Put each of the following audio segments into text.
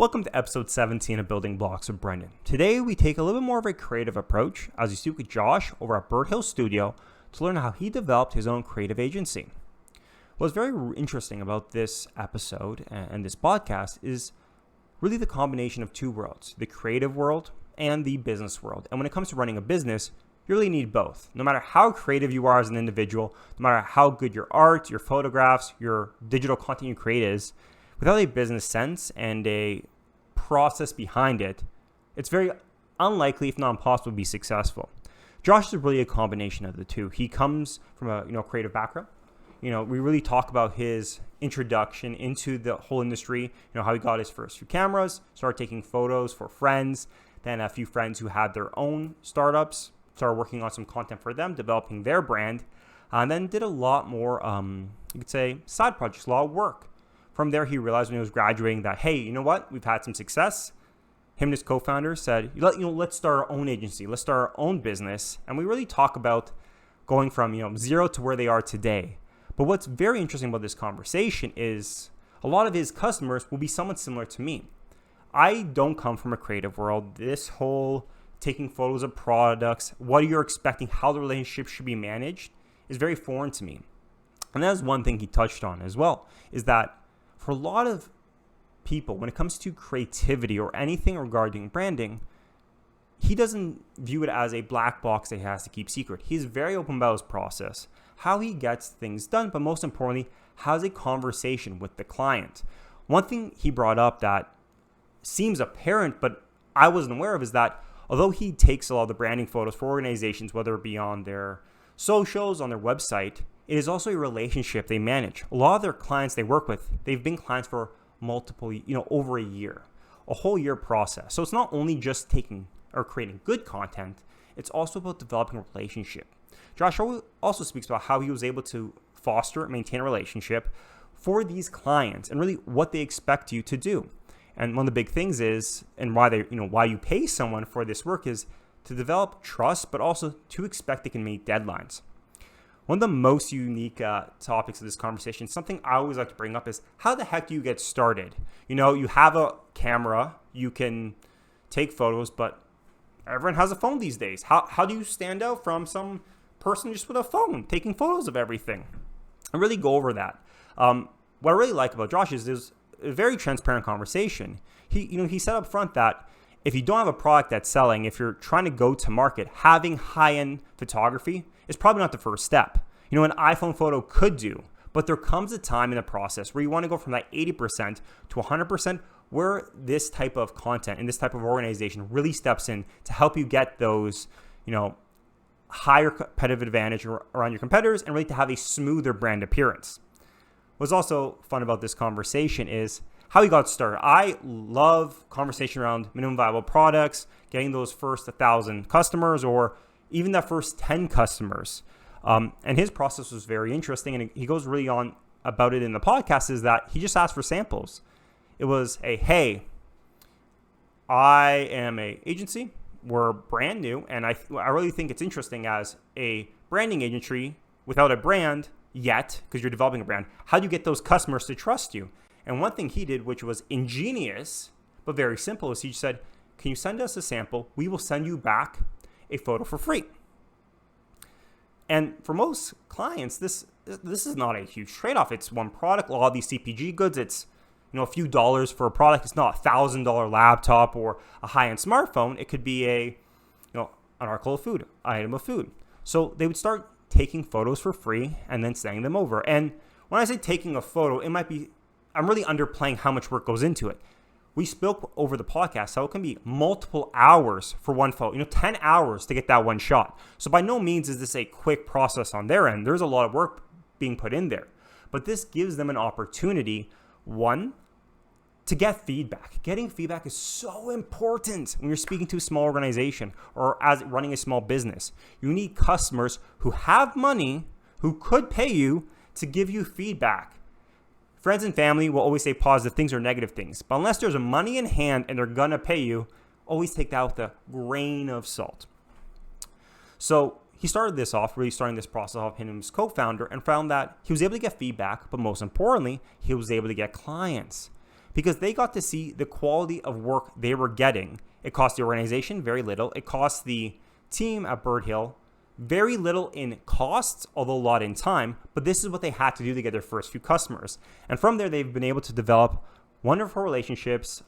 Welcome to episode 17 of Building Blocks with Brendan. Today we take a little bit more of a creative approach as we speak with Josh over at Birdhill Studio to learn how he developed his own creative agency. What's very interesting about this episode and this podcast is really the combination of two worlds, the creative world and the business world. And when it comes to running a business, you really need both. No matter how creative you are as an individual, no matter how good your art, your photographs, your digital content you create is, without a business sense and a process behind it, it's very unlikely, if not impossible, to be successful. Josh is really a combination of the two. He comes from a creative background. We really talk about his introduction into the whole industry, how he got his first few cameras, started taking photos for friends, then a few friends who had their own startups, started working on some content for them, developing their brand, and then did a lot more, you could say, side projects, a lot of work. From there, he realized when he was graduating that, hey, you know what? We've had some success. Him and his co-founder said, let's start our own agency. Let's start our own business. And we really talk about going from, zero to where they are today. But what's very interesting about this conversation is a lot of his customers will be somewhat similar to me. I don't come from a creative world. This whole taking photos of products, what you're expecting, how the relationship should be managed is very foreign to me. And that's one thing he touched on as well, is that for a lot of people, when it comes to creativity or anything regarding branding, he doesn't view it as a black box that he has to keep secret. He's very open about his process, how he gets things done, but most importantly, has a conversation with the client. One thing he brought up that seems apparent, but I wasn't aware of, is that although he takes a lot of the branding photos for organizations, whether it be on their socials, on their website, it is also a relationship they manage. A lot of their clients they work with, they've been clients for multiple, over a year, a whole year process. So it's not only just taking or creating good content, it's also about developing a relationship. Josh also speaks about how he was able to foster and maintain a relationship for these clients and really what they expect you to do. And one of the big things is, and why why you pay someone for this work is to develop trust, but also to expect they can meet deadlines. One of the most unique topics of this conversation, something I always like to bring up, is how the heck do you get started? You have a camera, you can take photos, but everyone has a phone these days. How do you stand out from some person just with a phone taking photos of everything? And really go over that. What I really like about Josh is there's a very transparent conversation. He said up front that if you don't have a product that's selling, if you're trying to go to market, having high-end photography is probably not the first step. An iPhone photo could do, but there comes a time in the process where you want to go from that 80% to 100% where this type of content and this type of organization really steps in to help you get those, higher competitive advantage around your competitors and really to have a smoother brand appearance. What's also fun about this conversation is how he got started. I love conversation around minimum viable products, getting those first 1,000 customers or even that first 10 customers. And his process was very interesting. And he goes really on about it in the podcast is that he just asked for samples. It was hey, I am an agency. We're brand new. And I really think it's interesting as a branding agency without a brand yet, because you're developing a brand, how do you get those customers to trust you? And one thing he did, which was ingenious, but very simple, is he said, can you send us a sample? We will send you back a photo for free. And for most clients, this is not a huge trade-off. It's one product. A lot of these CPG goods, it's a few dollars for a product. It's not a $1,000 laptop or a high-end smartphone. It could be an article of food, item of food. So they would start taking photos for free and then sending them over. And when I say taking a photo, it might be, I'm really underplaying how much work goes into it. We spoke over the podcast how it can be multiple hours for one photo, 10 hours to get that one shot. So by no means is this a quick process on their end. There's a lot of work being put in there. But this gives them an opportunity, one, to get feedback. Getting feedback is so important when you're speaking to a small organization or as running a small business. You need customers who have money, who could pay you to give you feedback. Friends and family will always say positive things or negative things. But unless there's money in hand and they're going to pay you, always take that with a grain of salt. So he started this off, really starting this process off him and his co-founder, and found that he was able to get feedback, but most importantly, he was able to get clients. because they got to see the quality of work they were getting. It cost the organization very little. It cost the team at Birdhill very little in costs, although a lot in time, but this is what they had to do to get their first few customers. And from there, they've been able to develop wonderful relationships.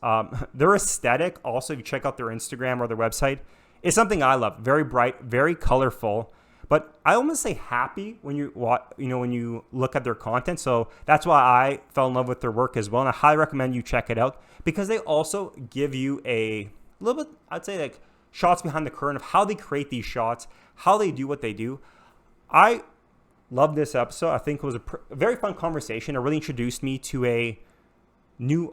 Their aesthetic, also, if you check out their Instagram or their website, is something I love. Very bright, very colorful, but I almost say happy when when you look at their content. So that's why I fell in love with their work as well, and I highly recommend you check it out because they also give you a little bit, I'd say, like shots behind the curtain of how they create these shots, how they do what they do. I love this episode. I think it was a very fun conversation. It really introduced me to a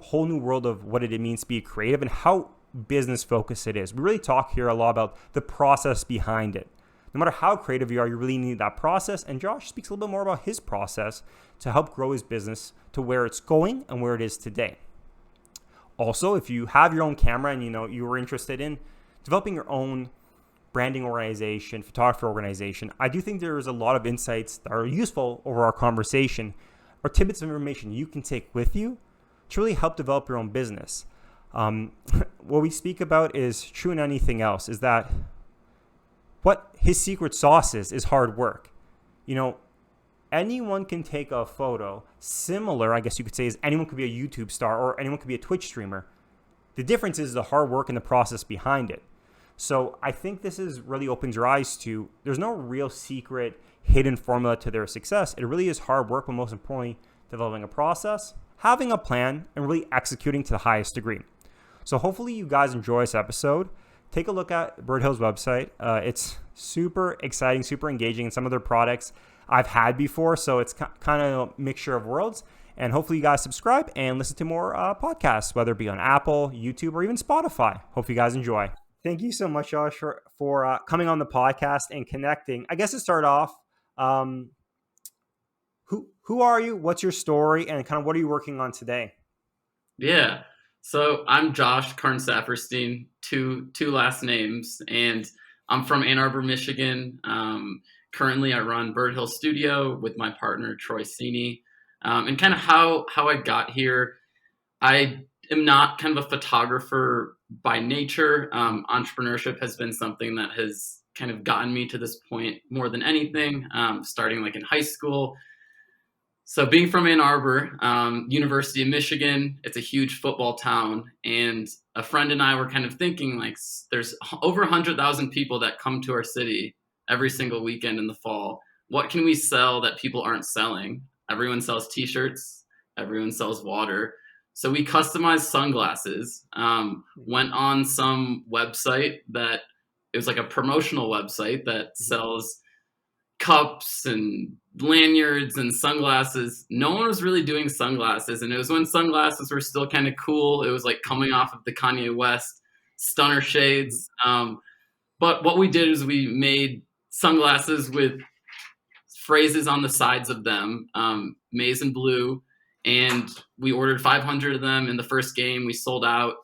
whole new world of what it means to be creative and how business focused it is. We really talk here a lot about the process behind it. No matter how creative you are, you really need that process. And Josh speaks a little bit more about his process to help grow his business to where it's going and where it is today. Also, if you have your own camera and you were interested in developing your own branding organization, photography organization, I do think there's a lot of insights that are useful over our conversation or tidbits of information you can take with you to really help develop your own business. What we speak about is true in anything else, is that what his secret sauce is hard work. Anyone can take a photo similar, I guess you could say, as anyone could be a YouTube star or anyone could be a Twitch streamer. The difference is the hard work and the process behind it. So I think this really opens your eyes to there's no real secret hidden formula to their success. It really is hard work, but most importantly, developing a process, having a plan, and really executing to the highest degree. So hopefully you guys enjoy this episode. Take a look at Birdhill's website. It's super exciting, super engaging, and some of their products I've had before, so it's kind of a mixture of worlds. And hopefully you guys subscribe and listen to more podcasts, whether it be on Apple, YouTube, or even Spotify. Hope you guys enjoy. Thank you so much, Josh, for coming on the podcast and connecting. I guess to start off, who are you? What's your story? And kind of what are you working on today? Yeah. So I'm Josh Carn-Saferstein, two last names, and I'm from Ann Arbor, Michigan. Currently, I run Birdhill Studio with my partner, Troy Sini. And kind of how I got here, I am not kind of a photographer by nature. Entrepreneurship has been something that has kind of gotten me to this point more than anything, starting like in high school. So being from Ann Arbor, University of Michigan, it's a huge football town. And a friend and I were kind of thinking like there's over 100,000 people that come to our city every single weekend in the fall. What can we sell that people aren't selling? Everyone sells t-shirts. Everyone sells water. So we customized sunglasses, went on some website that it was like a promotional website that sells cups and lanyards and sunglasses. No one was really doing sunglasses. And it was when sunglasses were still kind of cool. It was like coming off of the Kanye West stunner shades. But what we did is we made sunglasses with phrases on the sides of them, maize and blue. And we ordered 500 of them in the first game. We sold out.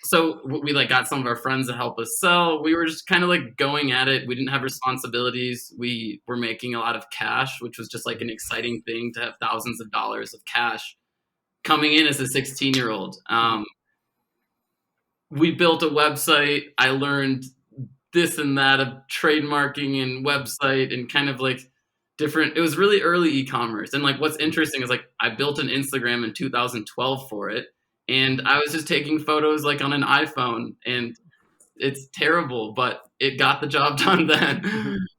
So we like got some of our friends to help us sell. We were just kind of like going at it. We didn't have responsibilities. We were making a lot of cash, which was just like an exciting thing to have thousands of dollars of cash coming in as a 16-year-old. We built a website. I learned this and that of trademarking and website and kind of like different. It was really early e-commerce. And like what's interesting is like I built an Instagram in 2012 for it. And I was just taking photos like on an iPhone, and it's terrible, but it got the job done then.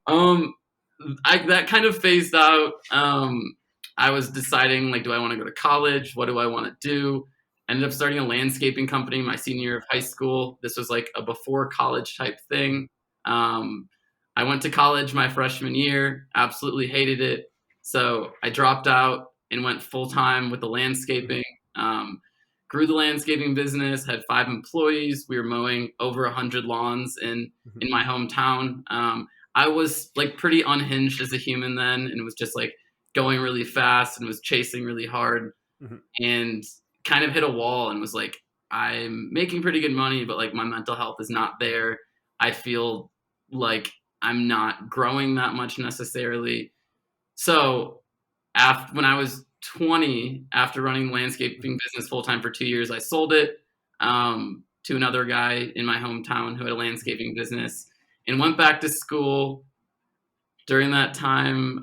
That kind of phased out. I was deciding like, do I want to go to college? What do I want to do? Ended up starting a landscaping company my senior year of high school. This was like a before college type thing. I went to college my freshman year, absolutely hated it. So I dropped out and went full time with the landscaping. Grew the landscaping business, had 5 employees. We were mowing over 100 lawns in my hometown. I was like pretty unhinged as a human then, and was just like going really fast and was chasing really hard, and kind of hit a wall and was like, I'm making pretty good money, but like my mental health is not there. I feel like I'm not growing that much necessarily. So when I was 20, after running the landscaping business full time for 2 years, I sold it to another guy in my hometown who had a landscaping business and went back to school. During that time,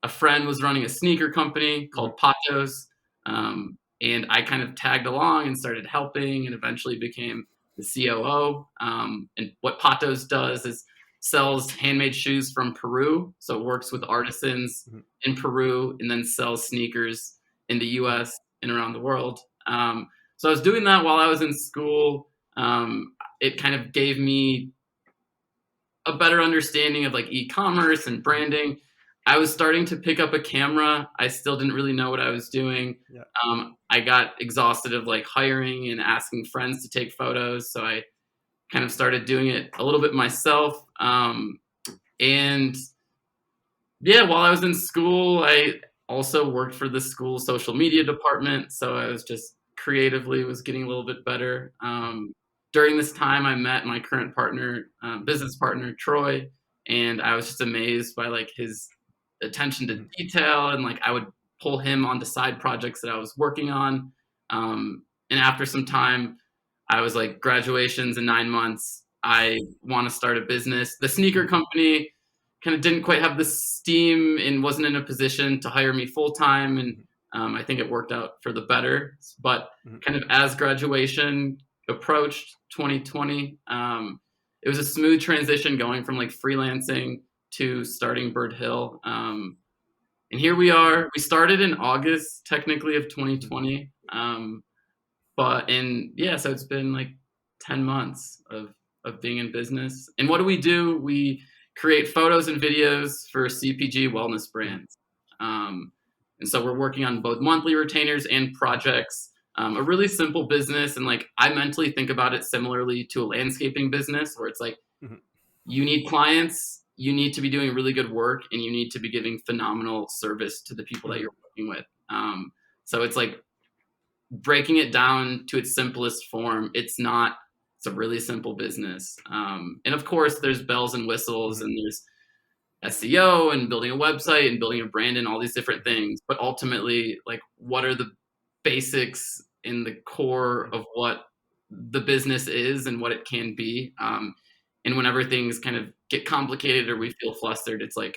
a friend was running a sneaker company called Patos, and I kind of tagged along and started helping, and eventually became the COO. And what Patos does is sells handmade shoes from Peru, so it works with artisans in Peru, and then sells sneakers in the U.S. and around the world. So I was doing that while I was in school. It kind of gave me a better understanding of like e-commerce and branding. I was starting to pick up a camera. I still didn't really know what I was doing. Yeah. I got exhausted of like hiring and asking friends to take photos. So I kind of started doing it a little bit myself. And yeah, while I was in school, I also worked for the school social media department. So I was just creatively was getting a little bit better. During this time, I met my current partner, business partner, Troy, and I was just amazed by like his attention to detail, and like I would pull him onto side projects that I was working on. And after some time, I was like, graduation's in 9 months. I want to start a business. The sneaker company kind of didn't quite have the steam and wasn't in a position to hire me full time, and I think it worked out for the better. But kind of as graduation approached 2020, it was a smooth transition going from like freelancing to starting Birdhill. And here we are. We started in August, technically, of 2020. So it's been like 10 months of being in business. And what do? We create photos and videos for CPG wellness brands. And so we're working on both monthly retainers and projects. A really simple business, and like I mentally think about it similarly to a landscaping business, where it's like you need clients, you need to be doing really good work, and you need to be giving phenomenal service to the people that you're working with. So it's like breaking it down to its simplest form. It's a really simple business. And of course, there's bells and whistles, and there's SEO and building a website and building a brand and all these different things. But ultimately, like, what are the basics in the core of what the business is and what it can be? And whenever things kind of get complicated or we feel flustered, it's like,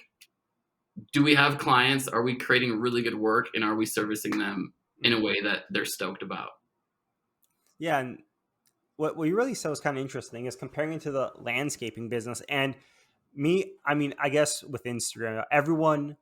do we have clients? Are we creating really good work? And are we servicing them in a way that they're stoked about? Yeah. And what you really said was kind of interesting is comparing it to the landscaping business. And I guess with Instagram, everyone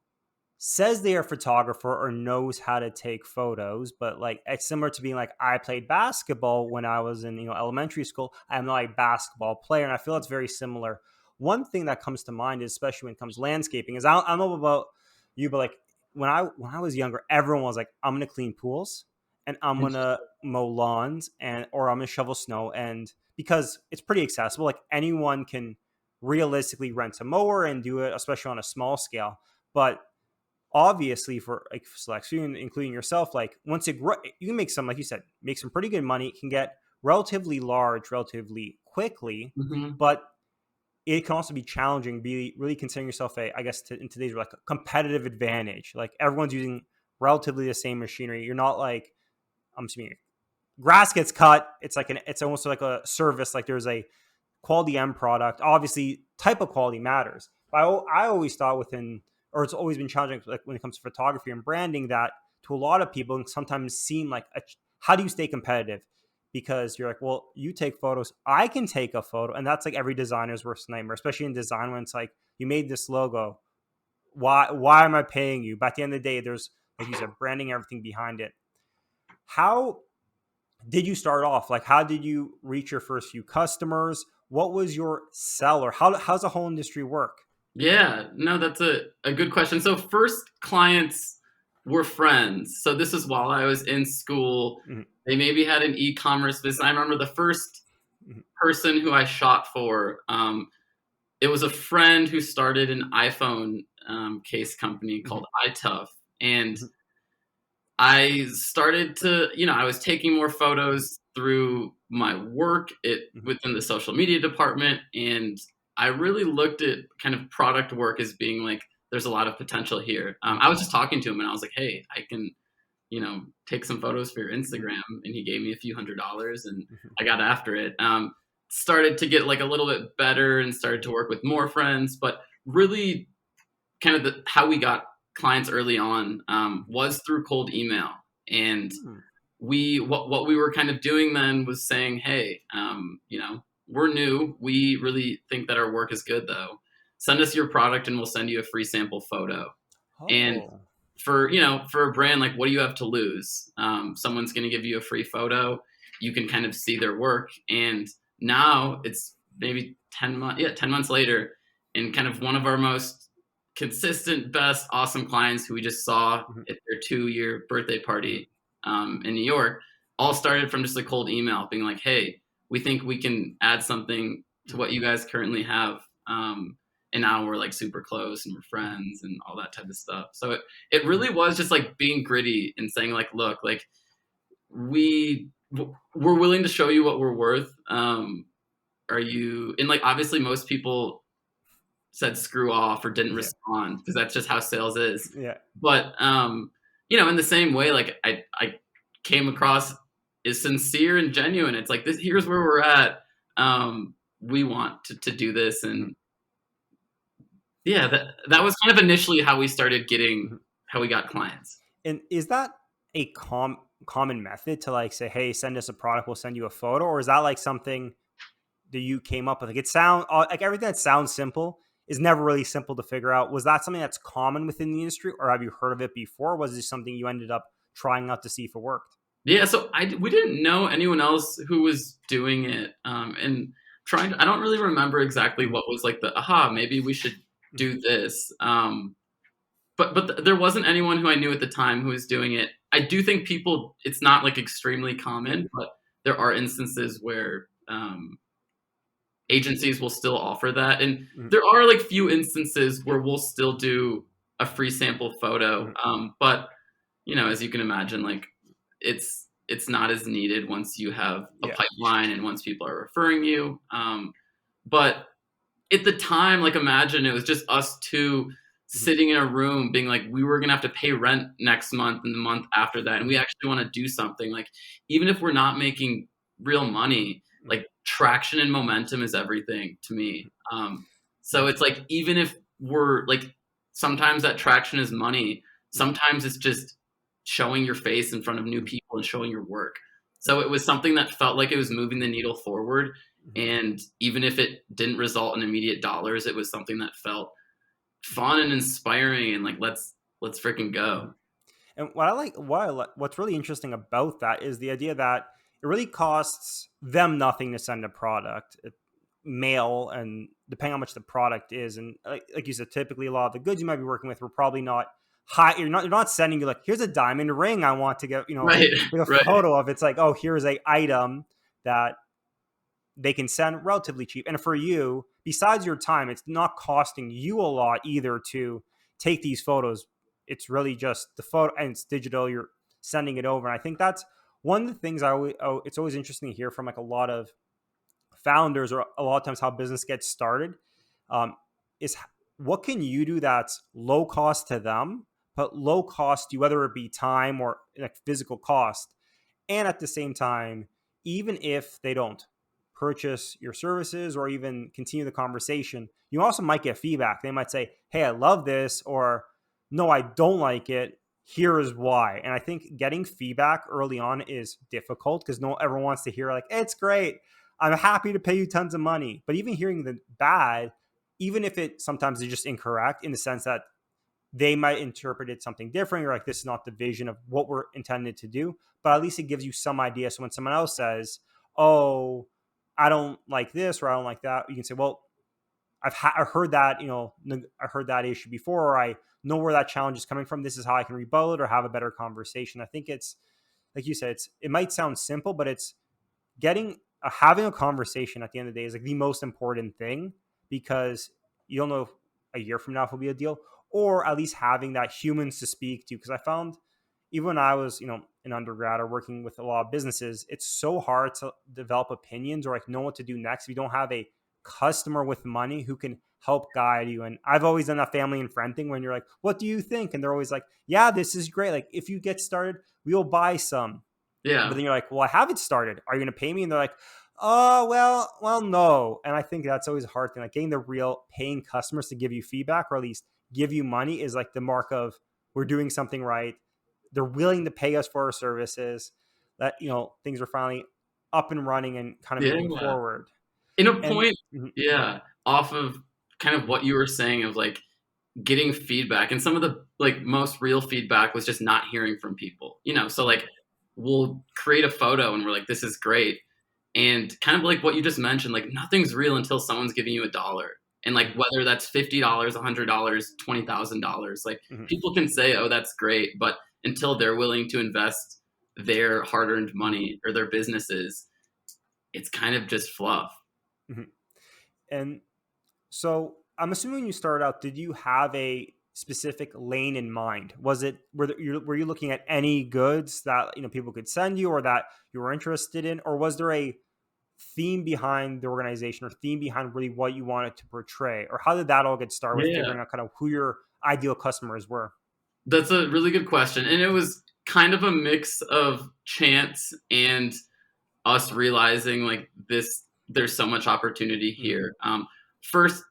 says they are a photographer or knows how to take photos, but like it's similar to being like, I played basketball when I was in elementary school. I'm not a basketball player, and I feel it's very similar. One thing that comes to mind is, especially when it comes to landscaping, is I don't know about you, but like when I was younger, everyone was like, I'm gonna clean pools and I'm gonna mow lawns or I'm gonna shovel snow, and because it's pretty accessible, like anyone can realistically rent a mower and do it, especially on a small scale. But obviously for like select student, including yourself, like once you can make some, like you said, make some pretty good money. It can get relatively large relatively quickly, but it can also be challenging, be really considering yourself in today's like a competitive advantage. Like everyone's using relatively the same machinery. You're not like, I'm assuming grass gets cut. It's almost like a service. Like there's a quality end product. Obviously, type of quality matters. But I always thought it's always been challenging, like when it comes to photography and branding, that to a lot of people and sometimes seem like, how do you stay competitive? Because you're like, well, you take photos, I can take a photo, and that's like every designer's worst nightmare, especially in design when it's like, you made this logo, why am I paying you? But at the end of the day, there's, like you said, branding, everything behind it. How did you start off? Like, how did you reach your first few customers? What was your seller? How's the whole industry work? Yeah, no, that's a good question. So first clients were friends. So this is while I was in school. They maybe had an e-commerce business. I remember the first person who I shot for, it was a friend who started an iPhone case company called iTough. And I started to, I was taking more photos through my work within the social media department. And I really looked at kind of product work as being like there's a lot of potential here. I was just talking to him and I was like, hey, I can, take some photos for your Instagram. And he gave me a few $100s and I got after it. Started to get like a little bit better and started to work with more friends, but really kind of how we got clients early on was through cold email. And what we were kind of doing then was saying, hey, we're new. We really think that our work is good though. Send us your product and we'll send you a free sample photo. And Oh. for a brand, like, what do you have to lose? Someone's going to give you a free photo. You can kind of see their work. And now it's maybe 10 months later, and kind of one of our most consistent, best, awesome clients who we just saw at their 2-year birthday party in New York, all started from just a cold email being like, hey, we think we can add something to what you guys currently have. And now we're like super close and we're friends and all that type of stuff. So it really was just like being gritty and saying like, look, like we're willing to show you what we're worth. Are you, and like, obviously most people said screw off or didn't respond because that's just how sales is. Yeah. But, in the same way, like I came across as sincere and genuine. It's like, here's where we're at. We want to do this. And yeah, that was kind of initially how we started how we got clients. And is that a common method to like say, hey, send us a product, we'll send you a photo? Or is that like something that you came up with? Like, it sound like everything that sounds simple is never really simple to figure out. Was that something that's common within the industry, or have you heard of it before? Was this something you ended up trying out to see if it worked? Yeah, so we didn't know anyone else who was doing it, and I don't really remember exactly what was like maybe we should do this. But there wasn't anyone who I knew at the time who was doing it. I do think it's not like extremely common, but there are instances where agencies will still offer that. And there are like few instances where we'll still do a free sample photo. But as you can imagine, like it's not as needed once you have a pipeline and once people are referring you. But at the time, like, imagine it was just us two sitting in a room being like, we were going to have to pay rent next month and the month after that. And we actually want to do something. Like, even if we're not making real money, like traction and momentum is everything to me. So it's like, even if we're like, sometimes that traction is money. Sometimes it's just showing your face in front of new people and showing your work. So it was something that felt like it was moving the needle forward. And even if it didn't result in immediate dollars, it was something that felt fun and inspiring and like, let's freaking go. And what's really interesting about that is the idea that it really costs them nothing to send a product, mail, and depending on how much the product is. And like you said, typically a lot of the goods you might be working with were probably not high. You're not sending you like, here's a diamond ring I want to get, with a photo of. It's like, oh, here's a item that they can send relatively cheap. And for you, besides your time, it's not costing you a lot either to take these photos. It's really just the photo, and it's digital. You're sending it over. And I think that's one of the things it's always interesting to hear from like a lot of founders, or a lot of times how business gets started, is what can you do that's low cost to them, but low cost to you, whether it be time or like physical cost. And at the same time, even if they don't purchase your services or even continue the conversation, you also might get feedback. They might say, hey, I love this, or no, I don't like it. Here is why. And I think getting feedback early on is difficult because no one ever wants to hear like, it's great, I'm happy to pay you tons of money. But even hearing the bad, even if it sometimes is just incorrect in the sense that they might interpret it something different, or like, this is not the vision of what we're intended to do, but at least it gives you some idea. So when someone else says, oh, I don't like this, or I don't like that, you can say, well, I've heard that, I heard that issue before, or I know where that challenge is coming from. This is how I can rebuttal it or have a better conversation. I think it's, like you said, it might sound simple, but it's having a conversation at the end of the day is like the most important thing, because you don't know if a year from now if it'll be a deal, or at least having that humans to speak to. Because I found even when I was, an undergrad or working with a lot of businesses, it's so hard to develop opinions or like know what to do next if you don't have a customer with money who can help guide you. And I've always done that family and friend thing when you're like, what do you think? And they're always like, yeah, this is great. Like if you get started, we will buy some. But Yeah. then you're like, well, I haven't started. Are you going to pay me? And they're like, oh, well, no. And I think that's always a hard thing. Like getting the real paying customers to give you feedback or at least give you money is like the mark of we're doing something right. They're willing to pay us for our services, that, things are finally up and running and kind of moving Yeah. forward. In a And point, yeah, off of kind of what you were saying of like getting feedback, and some of the like most real feedback was just not hearing from people, so like we'll create a photo and we're like, this is great. And kind of like what you just mentioned, like nothing's real until someone's giving you $1. And like whether that's $50, $100, $20,000, like Mhm. people can say, oh, that's great, but until they're willing to invest their hard-earned money or their businesses, it's kind of just fluff. Mhm. And so I'm assuming when you started out, did you have a specific lane in mind? Were you looking at any goods that people could send you or that you were interested in, or was there a theme behind the organization or theme behind really what you wanted to portray, or how did that all get started with Yeah. figuring out kind of who your ideal customers were? That's a really good question. And it was kind of a mix of chance and us realizing like there's so much opportunity Mhm. here. First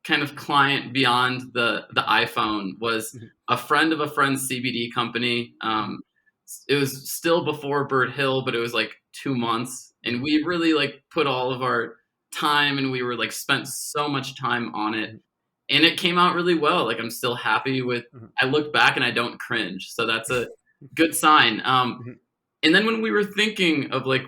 kind of client beyond the iPhone was Mhm. a friend of a friend's CBD company. It was still before Birdhill, but it was like 2 months. And Mhm. we really like put all of our time and we were like spent so much time on it, Mhm. and it came out really well. Like I'm still happy with. Mhm. I look back and I don't cringe, so that's a good sign. Mhm. And then when we were thinking of like,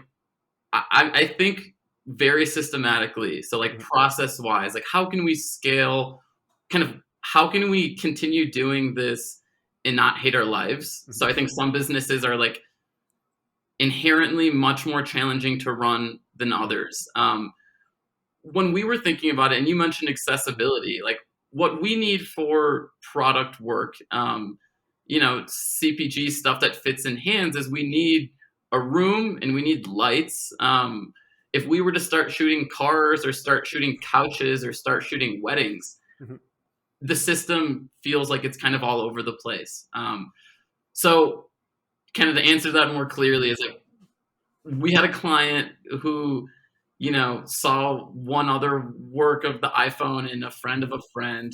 I think very systematically. So like Mhm. process wise, like how can we scale? Kind of how can we continue doing this and not hate our lives? So Mhm. I think some businesses are like inherently much more challenging to run than Mhm. others. When we were thinking about it, and you mentioned Mhm. accessibility, like what we need for product work, CPG stuff that fits in hands is we need a room and we need lights. If we were to start shooting cars or start shooting couches or start shooting weddings, Mhm. the system feels like it's kind of all over the place. So, kind of the answer to that more clearly is like we had a client who, saw one other work of the iPhone and a friend of a friend.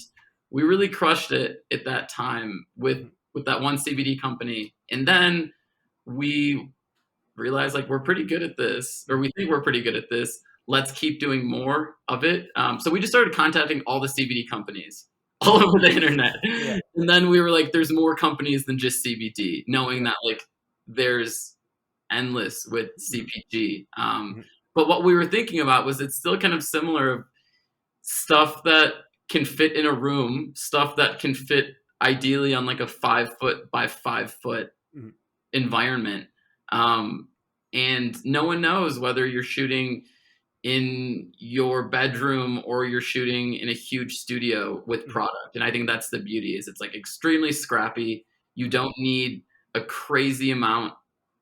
We really crushed it at that time Mhm. with that one CBD company. And then we realized like we're pretty good at this, or Mhm. we think we're pretty good at this. Let's keep doing more of it. So we just started contacting all the CBD companies all over the internet. Yeah. And then we were like, there's more companies than just CBD, knowing Yeah. that like there's endless with Mhm. CPG. Mhm. But what we were thinking about was it's still kind of similar of stuff that can fit in a room, stuff that can fit ideally on like a 5 foot by 5 foot Mhm. environment. Um, and no one knows whether you're shooting in your bedroom or you're shooting in a huge studio with Mhm. product. And I think that's the beauty is it's like extremely scrappy. You Mhm. don't need a crazy amount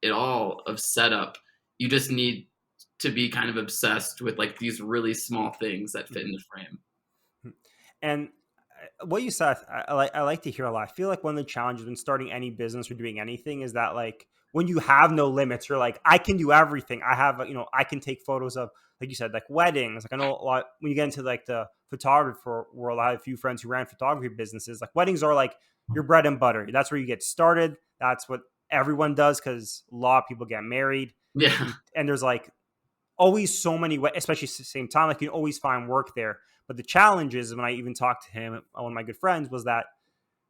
at all of setup. You just need to be kind of obsessed with like these really small things that fit in Mhm. the frame. Mhm. And what you said, I like to hear a lot. I feel like one of the challenges when starting any business or doing anything is that like when you have no limits, you're like, I can do everything. I have, I can take photos of, like you said, like weddings. Like I know a lot when you get into like the photographer world. I have a few friends who ran photography businesses. Like weddings are like your bread and butter. That's where you get started. That's what everyone does because a lot of people get married, Yeah. and there's like always so many, especially at the same time, like you can always find work there. But the challenge is when I even talked to him, one of my good friends, was that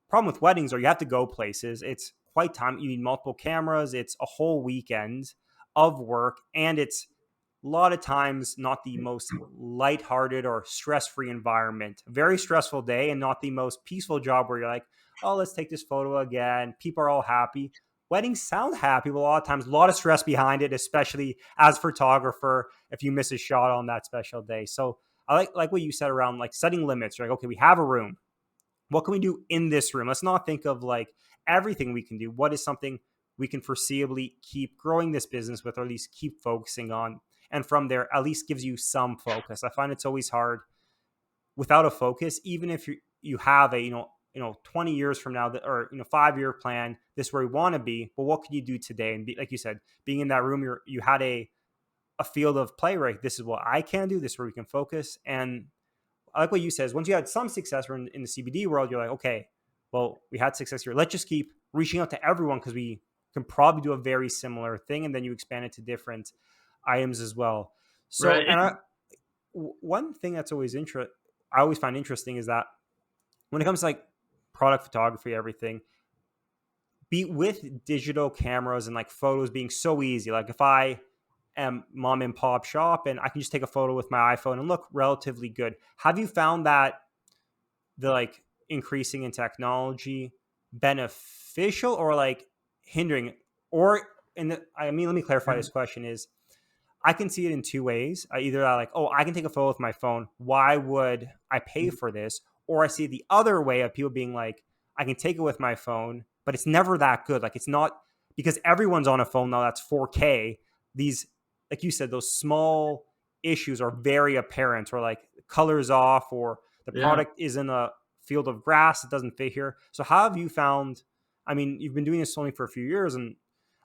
problem with weddings are you have to go places. It's quite time. You need multiple cameras. It's a whole weekend of work. And it's a lot of times not the most lighthearted or stress-free environment. Very stressful day and not the most peaceful job where you're like, oh, let's take this photo again. People are all happy. Weddings sound happy, but a lot of times a lot of stress behind it, especially as a photographer, if you miss a shot on that special day. So I like what you said around like setting limits. You're like, okay, we have a room. What can we do in this room? Let's not think of like everything we can do. What is something we can foreseeably keep growing this business with, or at least keep focusing on? And from there, at least gives you some focus. I find it's always hard without a focus, even if you have a 20 years from now, or 5-year plan, this is where we want to be, but what can you do today? And like you said, being in that room, you had a field of play, right? This is what I can do. This is where we can focus. And I like what you said, is once you had some success in the CBD world, you're like, okay, well, we had success here. Let's just keep reaching out to everyone, because we can probably do a very similar thing. And then you expand it to different items as well. So, Right. and one thing that's I always find interesting is that when it comes to like product photography, everything, be with digital cameras and like photos being so easy. Like if I am mom and pop shop and I can just take a photo with my iPhone and look relatively good. Have you found that the like increasing in technology beneficial or like hindering? Or let me clarify this question is, I can see it in two ways. Either like, oh, I can take a photo with my phone. Why would I pay for this? Or I see the other way of people being like, I can take it with my phone, but it's never that good. Like it's not, because everyone's on a phone now that's 4K. These, like you said, those small issues are very apparent, or like colors off, or the Yeah. product is in a field of grass that doesn't fit here. So how have you found, I mean, you've been doing this only for a few years, and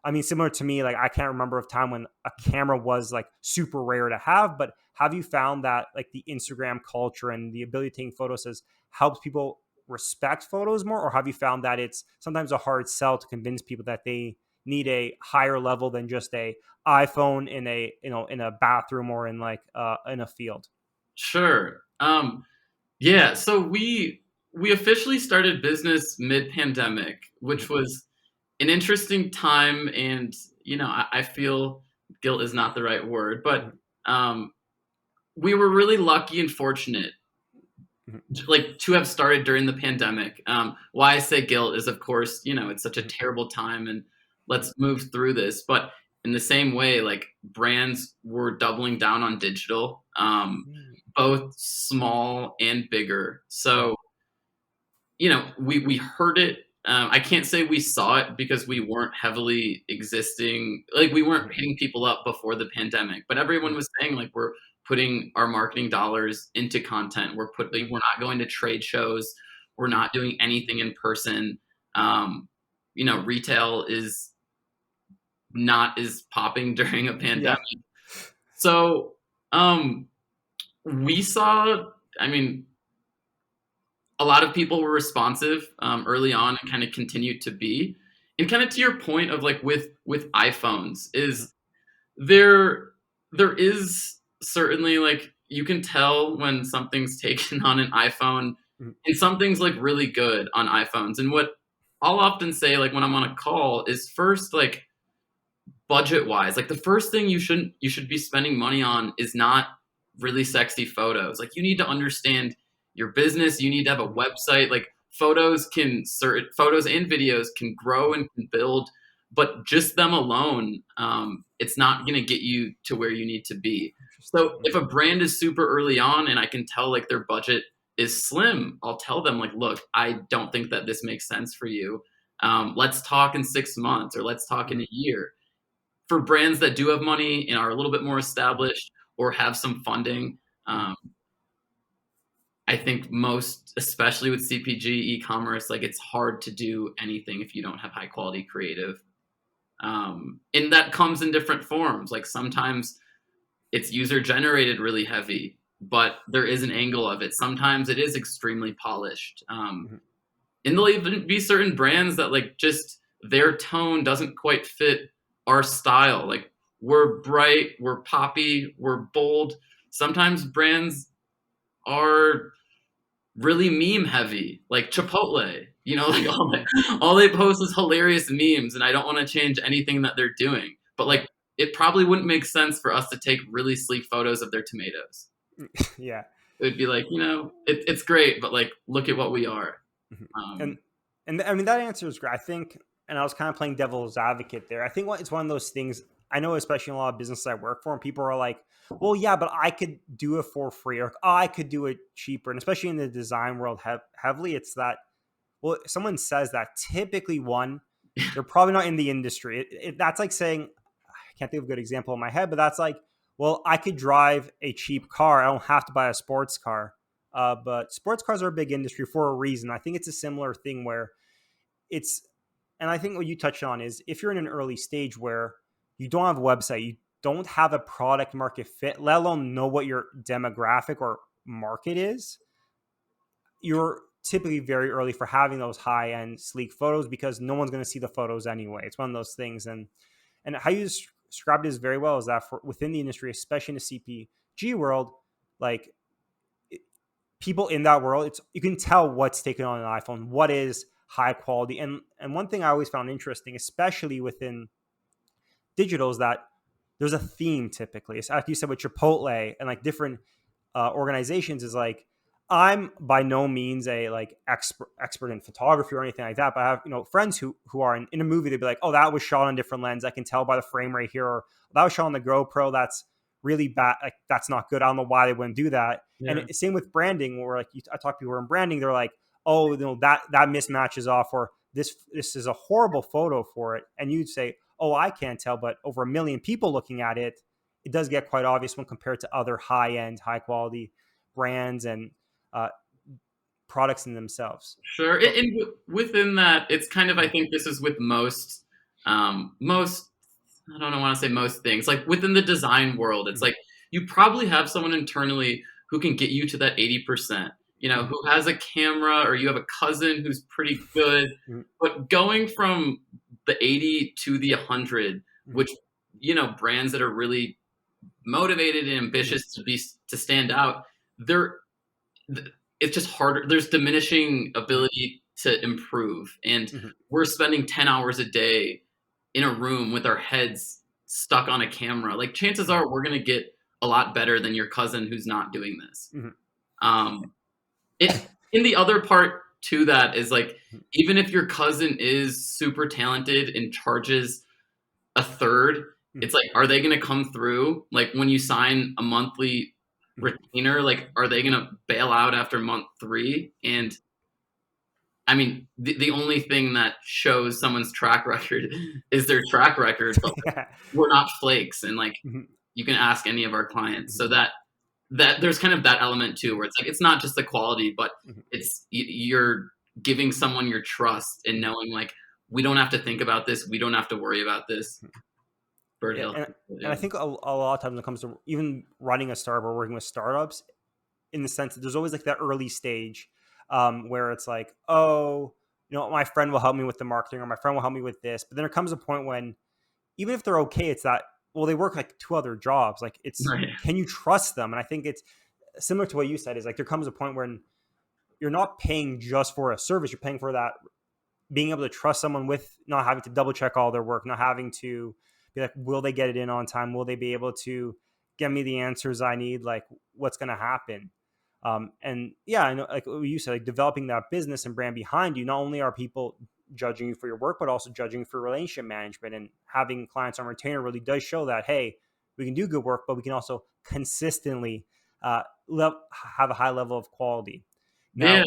I mean, similar to me, like I can't remember a time when a camera was like super rare to have, but have you found that like the Instagram culture and the ability to take photos has helped people respect photos more? Or have you found that it's sometimes a hard sell to convince people that they need a higher level than just a iPhone in a, in a bathroom or in like in a field? Sure. Yeah. So we officially started business mid-pandemic, which was an interesting time, and I feel guilt is not the right word, but um, we were really lucky and fortunate, like, to have started during the pandemic. Why I say guilt is, of course, it's such a terrible time, and let's move through this. But in the same way, like, brands were doubling down on digital, both small and bigger. So we heard it. I can't say we saw it because we weren't heavily existing, like we weren't hitting people up before the pandemic, but everyone was saying like we're putting our marketing dollars into content. We're not going to trade shows. We're not doing anything in person. Retail is not as popping during a pandemic. Yeah. So we saw, I mean, a lot of people were responsive early on and kind of continued to be. And kind of to your point of like with iPhones, is there is certainly, like, you can tell when something's taken on an iPhone, and something's like really good on iPhones. And what I'll often say, like when I'm on a call, is first, like, budget wise, like the first thing you should be spending money on is not really sexy photos. Like, you need to understand your business. You need to have a website. Like, photos and videos can grow and can build, but just them alone, it's not going to get you to where you need to be. So if a brand is super early on and I can tell like their budget is slim, I'll tell them like, look, I don't think that this makes sense for you. Let's talk in 6 months, or let's talk in a year. For brands that do have money and are a little bit more established or have some funding, I think most, especially with CPG e-commerce, like, it's hard to do anything if you don't have high quality creative. And that comes in different forms. Like, sometimes it's user generated really heavy, but there is an angle of it. Sometimes it is extremely polished. And there'll even be certain brands that, like, just their tone doesn't quite fit our style. Like, we're bright, we're poppy, we're bold. Sometimes brands are really meme heavy, like Chipotle. Like, all they post is hilarious memes, and I don't want to change anything that they're doing. But like, it probably wouldn't make sense for us to take really sleek photos of their tomatoes. Yeah. It would be like, it's great, but like, look at what we are. And I mean, that answer is great. I think, and I was kind of playing devil's advocate there. I think it's one of those things, I know, especially in a lot of businesses I work for, and people are like, well, yeah, but I could do it for free, or I could do it cheaper. And especially in the design world heavily, it's that, well, if someone says that, typically, one, they're probably not in the industry. That's like saying, I can't think of a good example in my head, but that's like, well, I could drive a cheap car. I don't have to buy a sports car. but sports cars are a big industry for a reason. I think it's a similar thing where it's, and I think what you touched on is if you're in an early stage where you don't have a website, you don't have a product market fit, let alone know what your demographic or market is, you're typically very early for having those high end sleek photos because no one's going to see the photos anyway. It's one of those things. And how you described it is very well is that for within the industry, especially in the CPG world, like people in that world, it's you can tell what's taken on an iPhone, what is high quality. And one thing I always found interesting, especially within digital, is that there's a theme typically. It's like you said with Chipotle and like different organizations is like, I'm by no means a like expert in photography or anything like that, but I have friends who are in a movie. They'd be like, oh, that was shot on different lens. I can tell by the frame rate here, or that was shot on the GoPro. That's really bad. Like that's not good. I don't know why they wouldn't do that. Yeah. And same with branding, where like I talk to people who are in branding. They're like, oh, that mismatch is off, or this is a horrible photo for it. And you'd say, oh, I can't tell, but over 1 million people looking at it, it does get quite obvious when compared to other high end, high quality brands and products in themselves. Sure. And within that, it's kind of, I think this is with most, I don't want to say most things, like within the design world, it's like you probably have someone internally who can get you to that 80%, who has a camera, or you have a cousin who's pretty good, but going from the 80 to the 100, which, brands that are really motivated and ambitious to stand out, it's just harder. There's diminishing ability to improve. And we're spending 10 hours a day in a room with our heads stuck on a camera. Like chances are we're going to get a lot better than your cousin who's not doing this. In the other part to that is like, even if your cousin is super talented and charges a third, it's like, are they going to come through? Like when you sign a monthly retainer, like are they going to bail out after month 3? And I mean, the only thing that shows someone's track record is their track record, but we're not flakes. And like, you can ask any of our clients. So that there's kind of that element too, where it's like, it's not just the quality, but it's, you're giving someone your trust and knowing like, we don't have to think about this. We don't have to worry about this. Birdhill. And I think a lot of times when it comes to even running a startup or working with startups, in the sense that there's always like that early stage where it's like, oh, my friend will help me with the marketing, or my friend will help me with this. But then there comes a point when, even if they're okay, it's that, well, they work like 2 other jobs. Like it's, can you trust them? And I think it's similar to what you said, is like, there comes a point when you're not paying just for a service. You're paying for that, being able to trust someone with not having to double check all their work, not having to be like, will they get it in on time? Will they be able to get me the answers I need? Like what's going to happen? And yeah, I know, like you said, like developing that business and brand behind you, not only are people judging you for your work, but also judging for relationship management, and having clients on retainer really does show that, hey, we can do good work, but we can also consistently have a high level of quality. Now,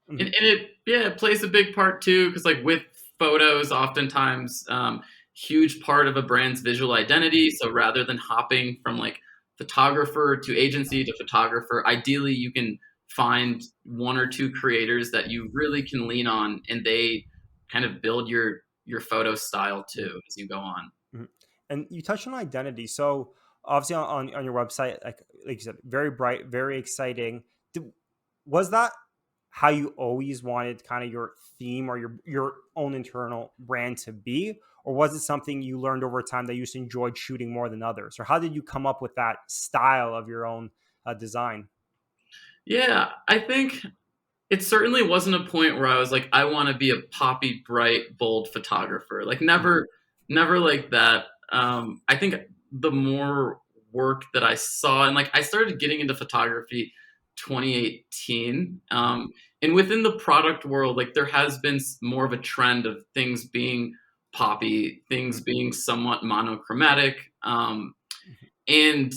and it plays a big part too. Cause like with photos, oftentimes, huge part of a brand's visual identity. So rather than hopping from like photographer to agency to photographer, ideally you can find 1 or 2 creators that you really can lean on, and they kind of build your photo style too as you go on. And you touched on identity. So obviously on your website, like you said, very bright, very exciting. Was that how you always wanted kind of your theme or your own internal brand to be? Or was it something you learned over time that you just enjoyed shooting more than others? Or how did you come up with that style of your own design? Yeah, I think it certainly wasn't a point where I was like, I want to be a poppy, bright, bold photographer. Like never like that. I think the more work that I saw, and like I started getting into photography 2018. And within the product world, like there has been more of a trend of things being poppy, things being somewhat monochromatic. And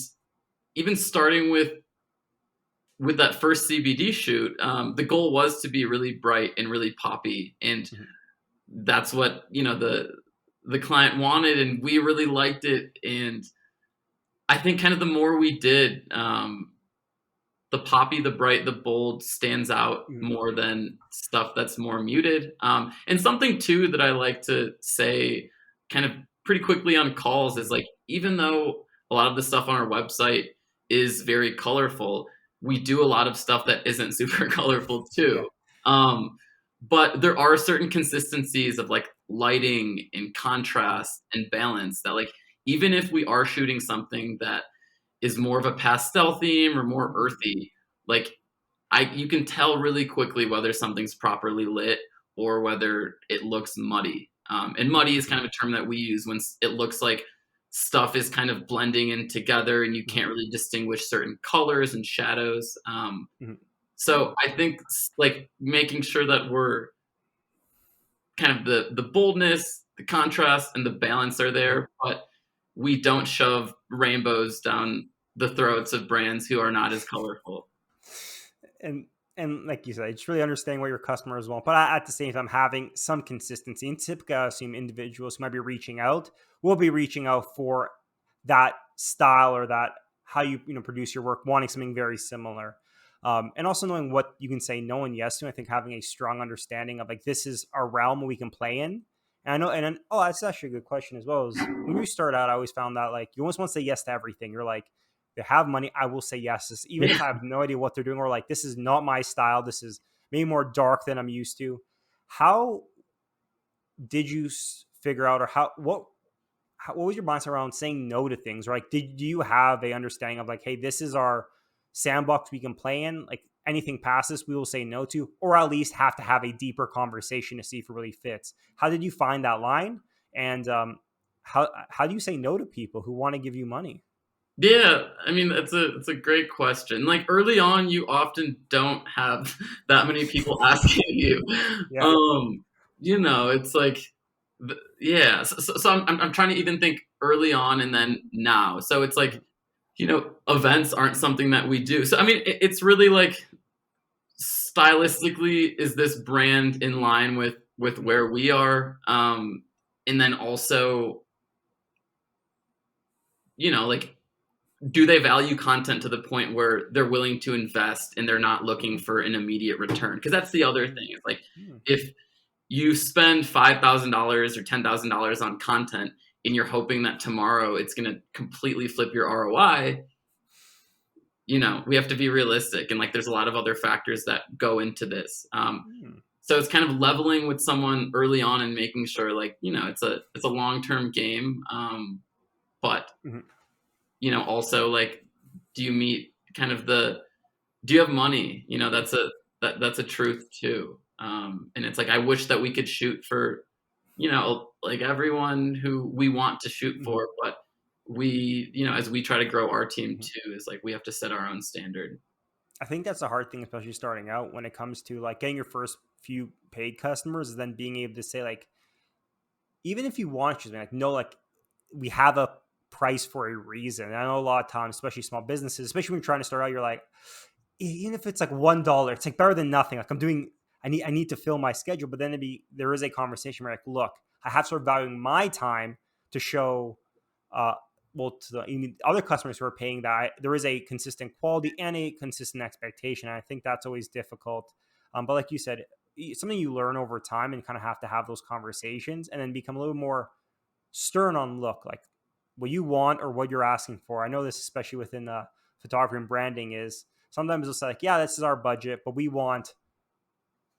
even starting with that first CBD shoot, the goal was to be really bright and really poppy. And that's what, the client wanted, and we really liked it. And I think kind of the more we did, the poppy, the bright, the bold stands out Mhm. more than stuff that's more muted. And something too that I like to say kind of pretty quickly on calls is Mhm. like, even though a lot of the stuff on our website is very colorful, we do a lot of stuff that isn't super colorful Yeah. too. Um, but there are certain consistencies of like lighting and Mhm. contrast and balance that like, even if we are shooting something that is more of a pastel theme or more earthy, like you can tell really quickly whether something's properly lit or whether it looks muddy. And muddy is Mhm. kind of a term that we use when it looks like stuff is kind of blending in together and you Mhm. can't really distinguish certain colors and shadows. Mhm. So I think like making sure that we're kind of the boldness, the contrast, and the balance are Mhm. there, but we don't shove rainbows down the throats of brands who are not as colorful. and and like you said, it's really understanding what your customers want, but at the same time having some consistency. And typically, I assume individuals who might be reaching out will be reaching out for that style or that how you produce your work, wanting something very similar. And also knowing what you can say no and yes to. I think having a strong understanding of like this is our realm we can play in. And I know, and then, oh, that's actually a good question as well. Is when you start out, I always found that like you almost want to say yes to everything. You're like, they have money, I will say yes. Even if I have no idea what they're doing, or like this is not my style, this is maybe more dark than I'm used to. How did you figure out, or what was your mindset around saying no to things? Or like, do you have a understanding of like, hey, this is our sandbox we can play in? Like anything past this, we will say no to, or at least have to have a deeper conversation to see if it really fits. How did you find that line? And how do you say no to people who want to give you money? Yeah, I mean it's a great question. Like early on, you often don't have that many people asking you. Yeah. Um, it's like, yeah. So I'm trying to even think early on and Mhm. then now. So it's like, Mhm. events aren't something that we do. So I mean, it's really like stylistically, is this brand in line with Mhm. where we are? And then also, like do they value content to the point where they're willing to invest and they're not looking for an immediate return? Because that's the other thing. It's like Mhm. if you spend $5,000 or $10,000 on content and you're hoping that tomorrow it's going to completely flip your ROI, we have to be realistic. And like there's a lot of other factors that go into this. Mhm. So it's kind of leveling with someone early on and making sure like, it's a long-term game. But Mhm. also like, do you meet kind of do you have money? That's a truth too. And it's like I wish that we could shoot for, like everyone who we want to shoot Mhm. for, but as we try to grow our team Mhm. too, is like we have to set our own standard. I think that's a hard thing, especially starting out when it comes to like getting your first few paid customers, is then being able to say like, even if you want to choose, like, no, like we have a price for a reason. And I know a lot of times, especially small businesses, especially when you're trying to start out, you're like, even if it's like $1, it's like better than nothing. Like I need to fill my schedule, but then there is a conversation where like, look, I have to start valuing my time to show, uh, well, to the even other customers who are paying that there is a consistent quality and a consistent expectation. And I think that's always difficult. But like you said, something you learn over time and kind of have to have those conversations and then become a little more stern on look, like what you want or what you're asking for. I know this, especially within photography and branding, is sometimes it's like, yeah, this is our budget, but we want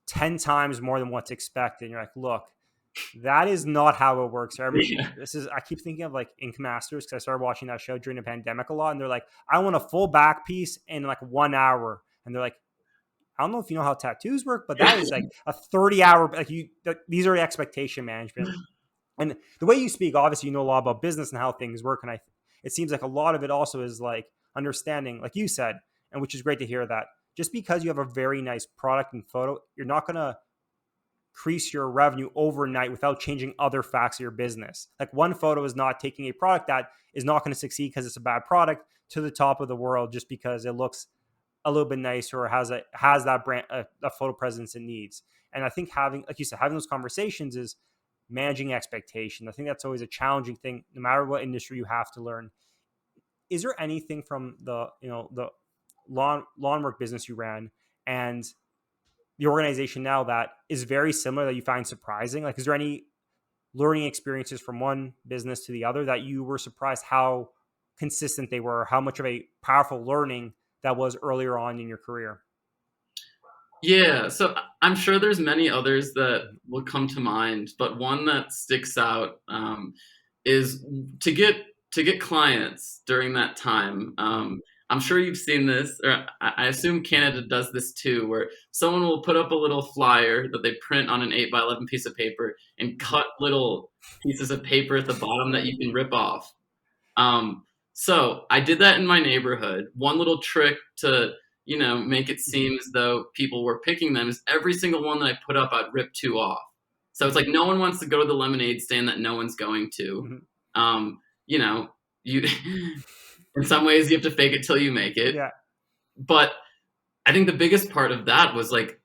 10 times more than what's expected. And you're like, look, that is not how it works. Yeah. I keep thinking of like Ink Masters because I started watching that show during the pandemic a lot. And they're like, I want a full back piece in like 1 hour. And they're like, I don't know if you know how tattoos work, but that is like a 30-hour, like these are the expectation management. And the way you speak, obviously, you know a lot about business and how things work. And it seems like a lot of it also is like understanding, like you said, and which is great to hear that just because you have a very nice product and photo, you're not going to increase your revenue overnight without changing other facts of your business. Like one photo is not taking a product that is not going to succeed because it's a bad product to the top of the world just because it looks a little bit nicer or has that brand a photo presence it needs. And I think having, like you said, having those conversations is managing expectation. I think that's always a challenging thing, no matter what industry you have to learn. Is there anything from the lawn work business you ran and the organization now that is very similar that you find surprising? Like, is there any learning experiences from one business to the other that you were surprised how consistent they were, how much of a powerful learning that was earlier on in your career? Yeah, so I'm sure there's many others that will come to mind, but one that sticks out is to get clients during that time. I'm sure you've seen this, or I assume Canada does this too, where someone will put up a little flyer that they print on an 8x11 piece of paper and cut little pieces of paper at the bottom that you can rip off. Um, so I did that in my neighborhood. One little trick to, make it seem as though people were picking them is every single one that I put up, I'd rip two off. So it's like no one wants to go to the lemonade stand that no one's going to. Mhm. You know, you in some ways you have to fake it till you make it. Yeah. But I think the biggest part of that was like,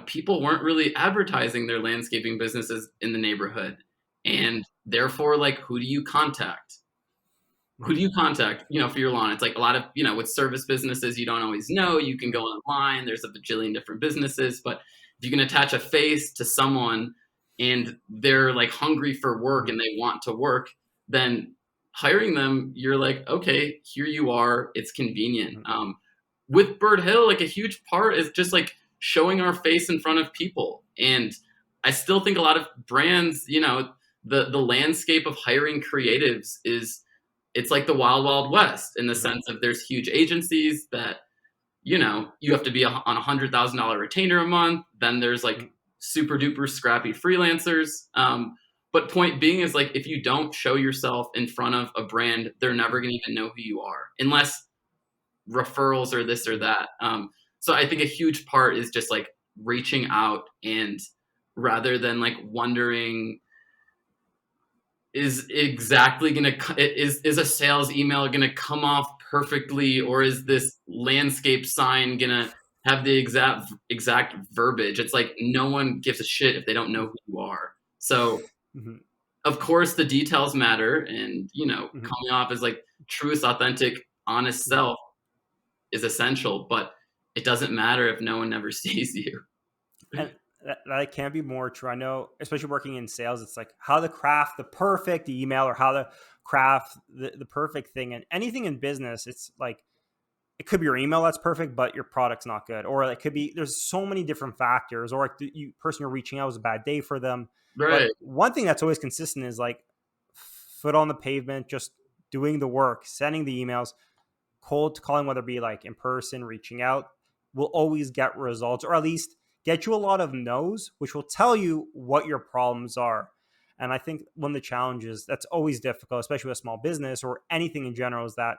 people weren't really advertising their landscaping businesses in the neighborhood. And therefore, like, who do you contact? Who do you contact, for your lawn? It's like a lot of, with service businesses, you don't always know. You can go online. There's a bajillion different businesses, but if you can attach a face to someone and they're like hungry for work and they want to work, then hiring them, you're like, okay, here you are. It's convenient. With Birdhill, like a huge part is just like showing our face in front of people. And I still think a lot of brands, the landscape of hiring creatives it's like the wild, wild west in the sense of there's huge agencies that, you have to be on $100,000 retainer a month. Then there's like super duper scrappy freelancers. But point being is like, if you don't show yourself in front of a brand, they're never going to even know who you are unless referrals or this or that. So I think a huge part is just like reaching out and rather than like wondering, is exactly going to is a sales email going to come off perfectly, or is this landscape sign going to have the exact verbiage? It's like no one gives a shit if they don't know who you are. So of course the details matter, and coming off as like truest, authentic, honest self is essential, but it doesn't matter if no one ever sees you. And that can't be more true. I know, especially working in sales, it's like how to craft the perfect email or how to craft the perfect thing. And anything in business, it's like, it could be your email that's perfect, but your product's not good. Or it could be, there's so many different factors, or like the person you're reaching out was a bad day for them. Right. But one thing that's always consistent is like foot on the pavement, just doing the work, sending the emails, cold calling, whether it be like in person, reaching out, will always get results, or at least get you a lot of no's, which will tell you what your problems are. And I think one of the challenges that's always difficult, especially with a small business or anything in general, is that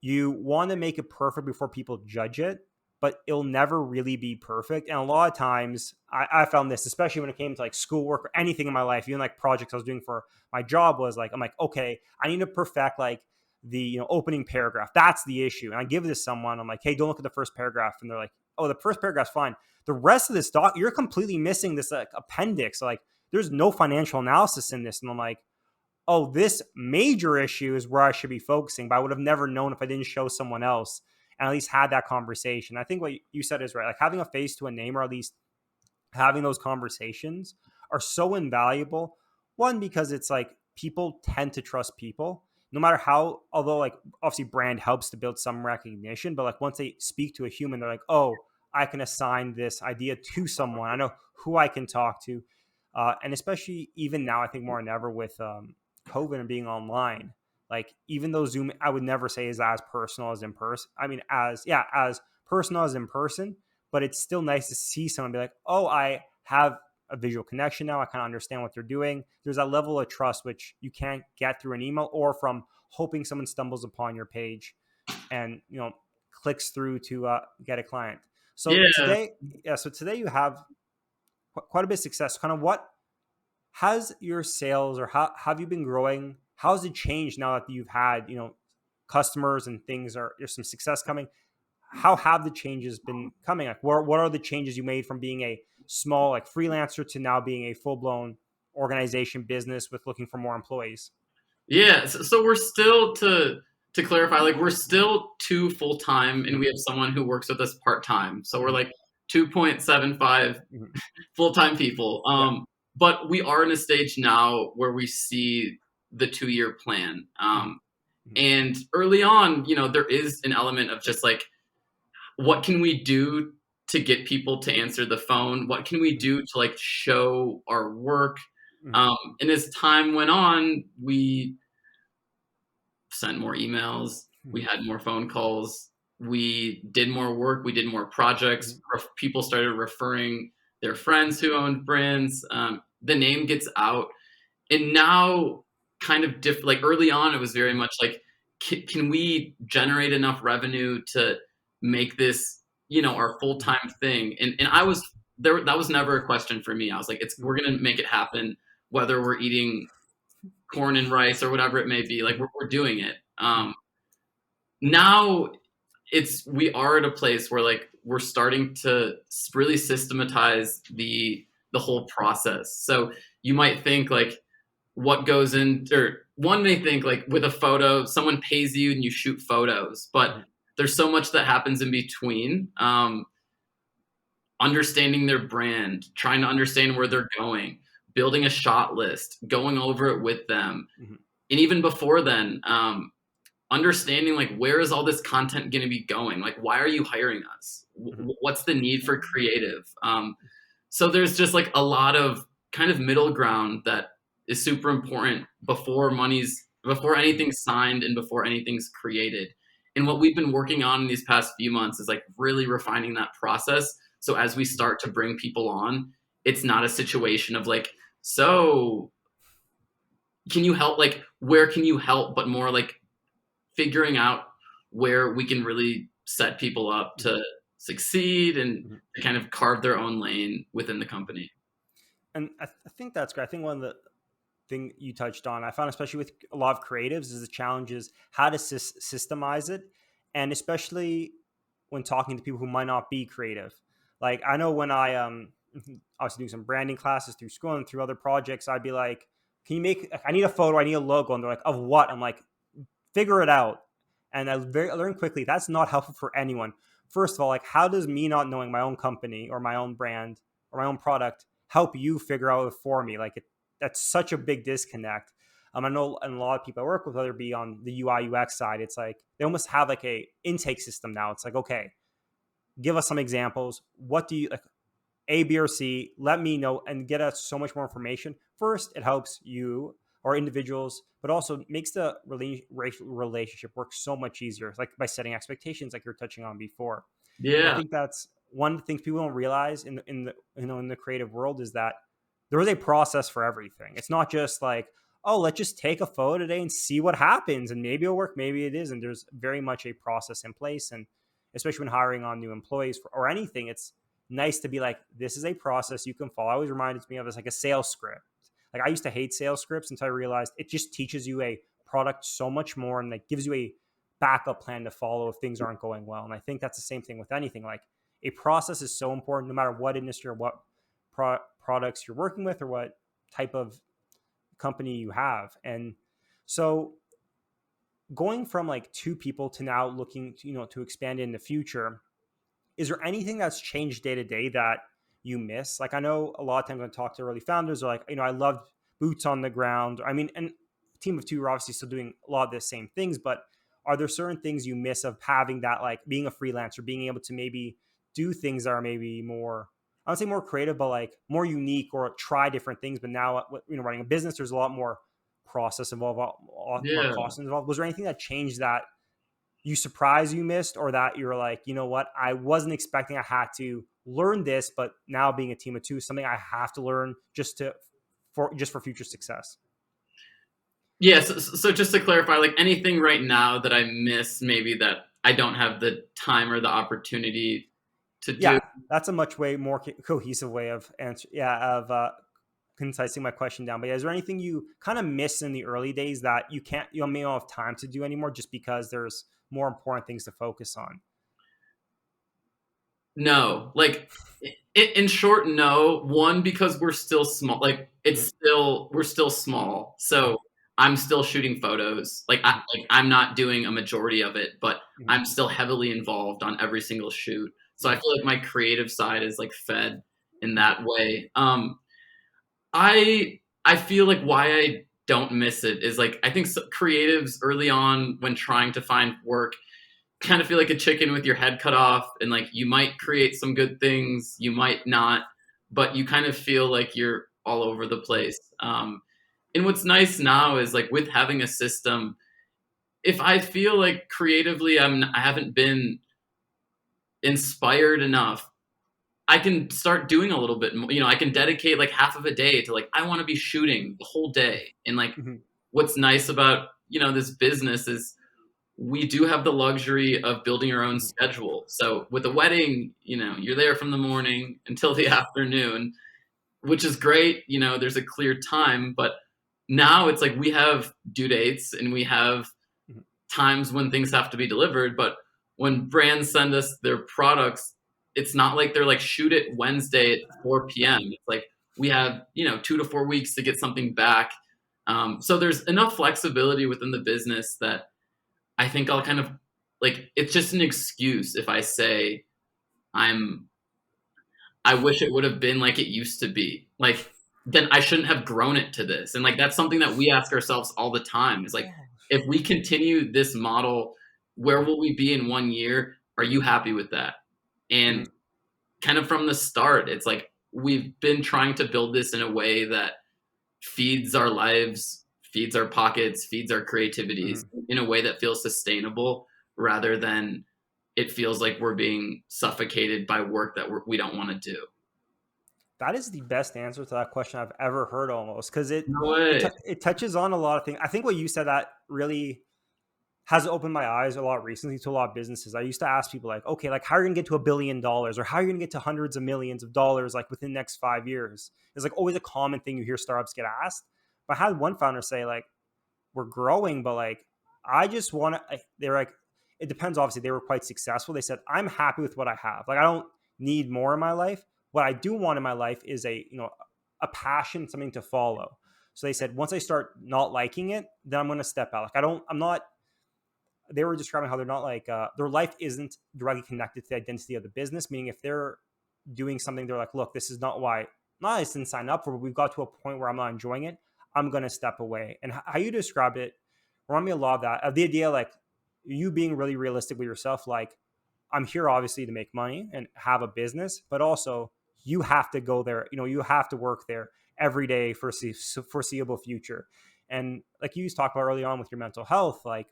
you want to make it perfect before people judge it, but it'll never really be perfect. And a lot of times I found this, especially when it came to like schoolwork or anything in my life, even like projects I was doing for my job, was like, I'm like, okay, I need to perfect like the opening paragraph. That's the issue. And I give it to someone. I'm like, hey, don't look at the first paragraph. And they're like, oh, the first paragraph's fine. The rest of this doc, you're completely missing this like appendix. Like there's no financial analysis in this. And I'm like, oh, this major issue is where I should be focusing, but I would have never known if I didn't show someone else and at least had that conversation. I think what you said is right. Like having a face to a name, or at least having those conversations, are so invaluable. One, because it's like people tend to trust people no matter how, although like obviously brand helps to build some recognition, but like once they speak to a human, they're like, oh, I can assign this idea to someone. I know who I can talk to. And especially even now, I think more than ever with COVID and being online, like even though Zoom, I would never say is as personal as in person. I mean, as personal as in person, but it's still nice to see someone be like, oh, I have a visual connection now. I kind of understand what they're doing. There's that level of trust, which you can't get through an email or from hoping someone stumbles upon your page and, clicks through to get a client. So today you have quite a bit of success. Kind of what has your sales, or how have you been growing? How's it changed now that you've had, customers and there's some success coming? How have the changes been coming? Like what are the changes you made from being a small like freelancer to now being a full-blown organization business with looking for more employees? Yeah. So we're still to to clarify, like we're still two full time, and we have someone who works with us part time. So we're like 2.75 Mhm. full time people. Yeah. But we are in a stage now where we see the 2 year plan. Mhm. Mhm. And early on, there is an element of just like, what can we do to get people to answer the phone? What can we Mhm. do to like show our work? Mhm. And as time went on, we sent more emails, we Mhm. had more phone calls, we did more work, we did more projects. Mhm. People started referring their friends who owned brands. The name gets out, and now kind of like early on, it was very Mhm. much like, can we generate enough revenue to make this, our full Mhm. time thing? And I was there. That was never a question for me. I was like, we're Mhm. gonna make it happen, whether we're eating corn and rice or whatever it may be. Like Mhm. we're doing it. Mhm. Now we are at a place where like we're starting to really systematize the whole process. So you might think like, what goes in, or one may think like with a photo, someone pays you and you shoot photos, but Mhm. there's so much that happens in between. Understanding their brand, trying to understand where they're going, building a shot list, going over it with them, Mhm. and even before then, understanding like, where is all this content going to be going? Like, why are you hiring us? Mhm. What's the need for creative? So there's just like a lot of kind of middle ground that is super important before Mhm. anything's signed and before anything's created. And what we've been working on in these past few months is like really refining that process. So as we start to bring people on, it's not a situation of like, so can you help? Like, where can you help? But more like figuring out where we can really set people up Mhm. to succeed and Mhm. to kind of carve their own lane within the company. And I think that's great. I think one of the thing you touched on, I found especially with a lot of creatives, is the challenge is how to systemize it, and especially when talking to people who might not be creative. Like I know when I was doing some branding classes through school and through other projects, I'd be like, "Can you make? I need a photo. I need a logo." And they're like, "Of what?" I'm like, "Figure it out." And I learned quickly that's not helpful for anyone. First of all, like how does me not knowing my own company or my own brand or my own product help you figure out it for me? That's such a big disconnect. I know, and a lot of people I work with, whether it be on the UI UX side, it's like they almost have like a intake system now. It's like, okay, give us some examples. What do you like? A, B, or C, let me know and get us so much more information. First, it helps you or individuals, but also makes the relationship work so much easier, like by setting expectations, like you're touching on before. And I Yeah. think that's one of the things people don't realize in the creative world is that there is a process for everything. It's not just like, oh, let's just take a photo today and see what happens, and maybe it'll work, maybe it isn't. There's very much a process in place, and especially when hiring on new employees or anything, it's nice to be like, this is a process you can follow. Always reminds me of it's like a sales script. Like I used to hate sales scripts until I realized it just teaches you a product so much more and like gives you a backup plan to follow if things aren't going well. And I think that's the same thing with anything. Like a process is so important no matter what industry or what products you're working with or what type of company you have. And so going from like two people to now looking to, to expand in the future, is there anything that's changed day to day that you miss? Like I know a lot of times when I talk to early founders, are like, I loved boots on the ground. I mean, and a team of two are obviously still doing a lot of the same things, but are there certain things you miss of having that, like being a freelancer, being able to maybe do things that are maybe more, I would say more creative, but like more unique or try different things. But now, running a business, there's a lot more process involved, a lot more Yeah. cost involved. Was there anything that changed that you surprised you missed, or that you're like, you know what, I wasn't expecting I had to learn this, but now being a team of two is something I have to learn just for future success? Yeah. So just to clarify, like anything right now that I miss, maybe that I don't have the time or the opportunity to do. Yeah, that's a much way more cohesive way of answer. Yeah, of concising my question down. But yeah, is there anything you kind of miss in the early days that you may not have time to do anymore, just because there's more important things to focus on? No, like in short, no. One, because we're still small. Like Mhm. we're still small. So I'm still shooting photos. I'm not doing a majority of it, but Mhm. I'm still heavily involved on every single shoot. So I Mhm. feel like my creative side is like fed in Mhm. that way. I feel like why I don't miss it is like I think creatives early on when trying to find work kind of feel like a chicken with your head cut off, and like you might create some good things, you might not, but you kind of feel like you're all over the Mhm. place. And what's nice now is like with having a system, if I feel like creatively I haven't been inspired enough, I can start doing a little bit more. I can dedicate like half of a day to like I want to be shooting the whole day. And like Mhm. what's nice about, this business is we do have the luxury of building our own Mhm. schedule. So with a wedding, you're there from the morning until the afternoon, which is great. There's a clear time, but now it's like we have due dates and we have Mhm. times when things have to be delivered. But when brands send us their products, it's not like they're like shoot it Wednesday at 4 p.m. It's like we have 2 to 4 weeks to get something back. So there's enough flexibility within the business that I think I'll kind of like it's just an excuse if I say I'm I wish it would have been like it used to be. Like then I shouldn't have grown it to this. And like that's something that we ask ourselves all the time is like Gosh. if we continue this model, where will we be in 1 year? Are you happy with that? And Mhm. kind of from the start, it's like we've been trying to build this in a way that feeds our lives, feeds our pockets, feeds our creativities Mhm. in a way that feels sustainable rather than it feels like we're being suffocated by work that we don't want to do. That is the best answer to that question I've ever heard, almost, because No way. it touches on a lot of things. I think what you said that really has opened my eyes a lot recently to a lot of businesses. I used to ask people like, okay, like how are you gonna get to $1 billion, or how are you gonna get to hundreds of millions of dollars like within the next 5 years? It's like always a common thing you hear startups get asked. But I had one founder say like, we're growing, but like I just want to. They're like, it depends. Obviously, they were quite successful. They said, I'm happy with what I have. Like I don't need more in my life. What I do want in my life is a passion, something to follow. So they said, once I start not liking it, then I'm going to step out. Like I'm not. They were describing how they're not like their life isn't directly connected to the identity of the business. Meaning, if they're doing something, they're like, look, this is not why. Not I didn't sign up for, but we've got to a point where I'm not enjoying it. I'm gonna step away. And how you described it remind me a lot of that. Of the idea, like you being really realistic with yourself. Like I'm here obviously to make money and have a business, but also you have to go there. You have to work there every day for foreseeable future. And like you talked about early on with your mental health, like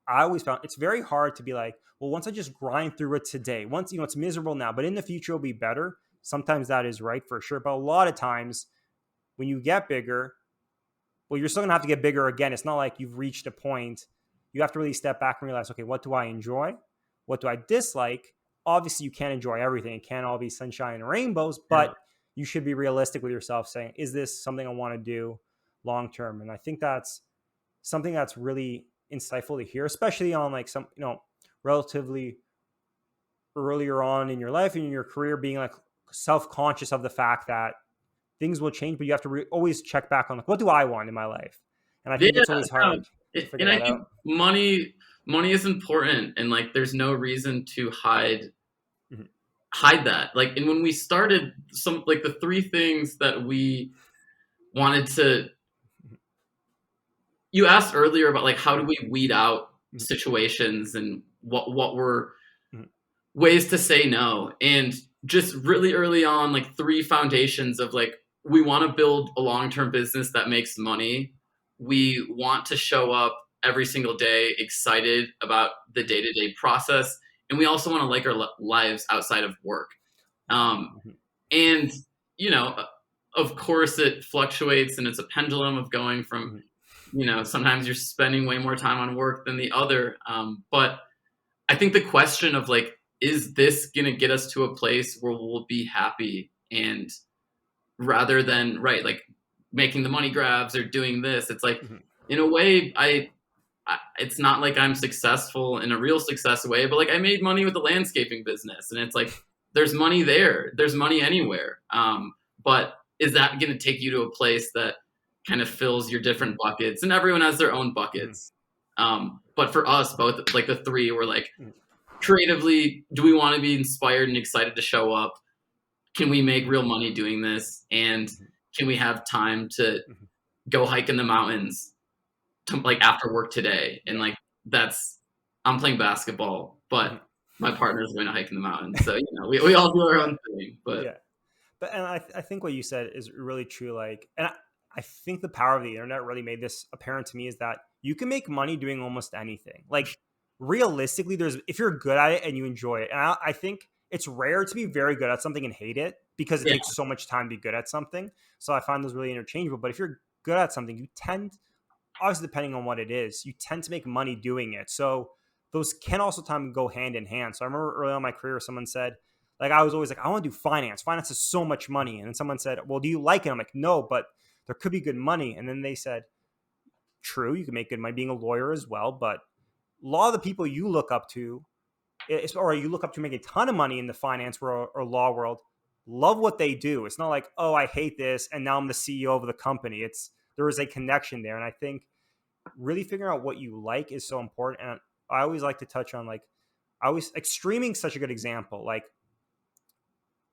I always found it's very hard to be like, well, once I just grind through it today, once, it's miserable now, but in the future it'll be better. Sometimes that is right for sure. But a lot of times when you get bigger, well, you're still gonna have to get bigger again. It's not like you've reached a point. You have to really step back and realize, okay, what do I enjoy? What do I dislike? Obviously, you can't enjoy everything. It can't all be sunshine and rainbows, Yeah. but you should be realistic with yourself saying, is this something I want to do long term? And I think that's something that's really insightful to hear, especially on like some, relatively earlier on in your life and in your career, being like self-conscious of the fact that things will change, but you have to always check back on like, what do I want in my life? And I Yeah, think it's always no, hard to figure and I that out. think money is important, and like there's no reason to Mhm. hide that. Like, and when we started, some like the three things that we wanted to. Mhm. You asked earlier about like how do Mhm. we weed out Mhm. situations and what were Mhm. ways to say no, and just really early on, like three foundations of like we want to build a long-term business that makes money. We want to show up every single day excited about the day-to-day process, and we also want to like our lives outside of work. um, Mhm. and you know of course it fluctuates, and it's a pendulum of going from, Mhm. sometimes you're spending way more time on work than the other. But I think the question of like, is this going to get us to a place where we'll be happy? And rather than, right, like making the money grabs or doing this, it's like, Mhm. in a way, it's not like I'm successful in a real success way, but like I made money with the landscaping business. And it's like, there's money there, there's money anywhere. But is that going to take you to a place that kind of fills your different buckets, and everyone has their own buckets. But for us both, like the three, were like, creatively, do we want to be inspired and excited to show up? Can we make real money doing this? And can we have time to go hike in the mountains to, like, after work today? And like, I'm playing basketball, but my partner's going to hike in the mountains. So, we all do our own thing, but yeah. But and I think what you said is really true. Like, and I think the power of the internet really made this apparent to me is that you can make money doing almost anything. Like, realistically, if you're good at it and you enjoy it, and I think it's rare to be very good at something and hate it, because it takes so much time to be good at something. So I find those really interchangeable. But if you're good at something, you tend, obviously depending on what it is, you tend to make money doing it. So those can also time go hand in hand. So I remember early on in my career, someone said, like, I was always like, I want to do finance. Finance is so much money. And then someone said, well, do you like it? I'm like, no, but there could be good money. And then they said, true, you can make good money being a lawyer as well. But a lot of the people you look up to, or you look up to make a ton of money in the finance world or law world, love what they do. It's not like, oh, I hate this and now I'm the CEO of the company. There is a connection there. And I think really figuring out what you like is so important. And I always like to touch on, like, streaming such a good example. Like,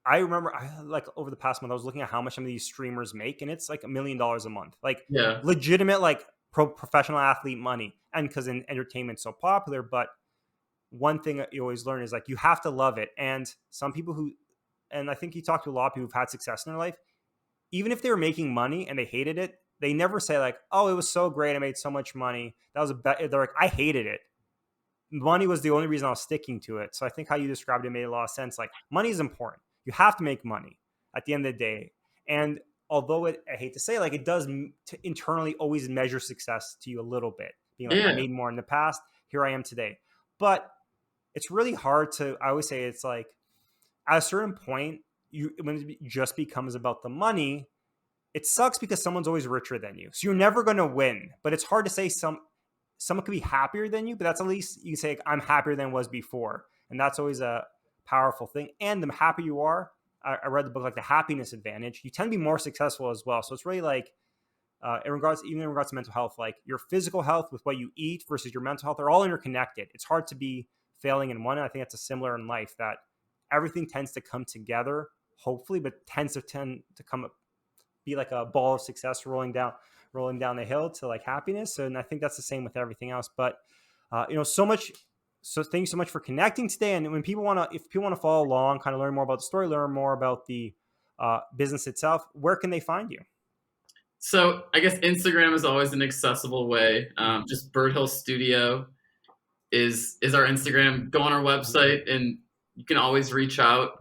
I remember like over the past month, I was looking at how much some of these streamers make, and it's like $1 million a month, like legitimate, like professional athlete money. And because entertainment's so popular, but one thing that you always learn is, like, you have to love it. And some people and I think you talk to a lot of people who've had success in their life, even if they were making money and they hated it, they never say like, oh, it was so great, I made so much money, that was they're like, I hated it. Money was the only reason I was sticking to it. So I think how you described it made a lot of sense. Like, money is important. You have to make money at the end of the day. And although I hate to say, like, it does internally always measure success to you a little bit, being like, I made more in the past, here I am today. But it's really hard I always say, it's like, at a certain point, when it just becomes about the money, it sucks because someone's always richer than you. So you're never going to win. But it's hard to say someone could be happier than you, but that's at least you can say, like, I'm happier than I was before. And that's always a powerful thing. And the happier you are, I read the book, like The Happiness Advantage, you tend to be more successful as well. So it's really like, in regards to mental health, like your physical health with what you eat versus your mental health, they're all interconnected. It's hard to be failing in one. And I think that's a similar in life, that everything tends to come together, hopefully, but tend to come up, be like a ball of success rolling down the hill to like happiness. And I think that's the same with everything else. But so much. So thank you so much for connecting today. And if people want to follow along, kind of learn more about the story, learn more about the business itself, where can they find you? So I guess Instagram is always an accessible way. Just Birdhill Studio is our Instagram. Go on our website and you can always reach out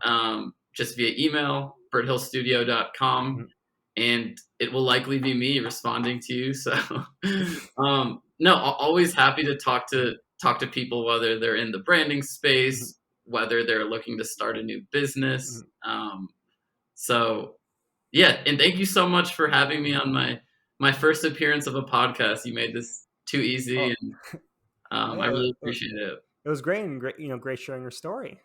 just via email, birdhillstudio.com. And it will likely be me responding to you. So, no, always happy to talk to people, whether they're in the branding space, whether they're looking to start a new business. So, yeah, and thank you so much for having me on my first appearance of a podcast. You made this too easy, and I really appreciate it. It was great, and great sharing your story.